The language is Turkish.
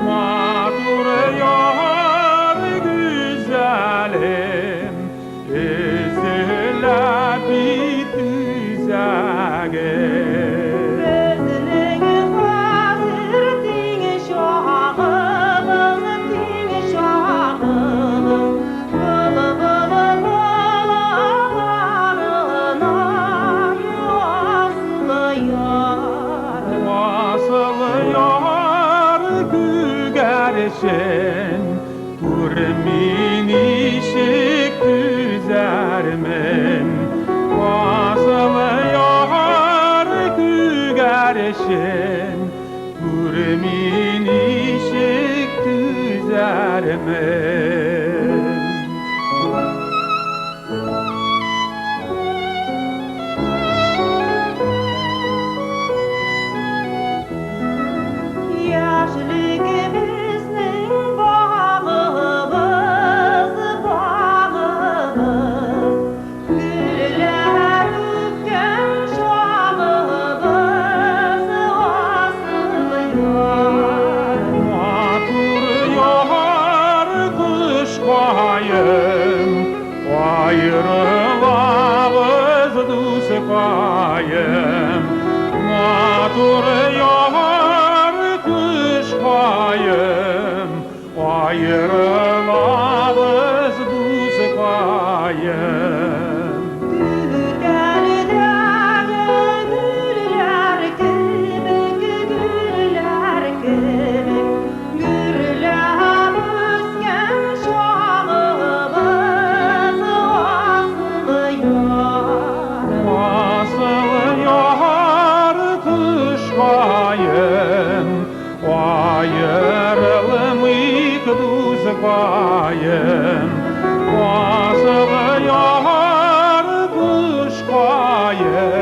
Matur yar güzelim, ezile bir düzegim. Özünün hasretin şahımız, din şahımız, bılı bılı bılarına vasılı yar. Vasılı yar gügerşen, kurmin işik düzermen. Vasılı yar gügerşen, kurmin işik düzermen. Yaşlığımızın bağımız, bağımız, güller döken şamımız, vasılı yar. Matur yar kış bayım, ayrılağız düz bayım. Matur yar kış bayım, ayrılağız düz bayım. Güller güller kemik, güller kemik, güller özgen şamımız, vasılı yar. Vasılı yar kış bayım, ayrılmayık düz bayım. Vasılı yar kış bayım,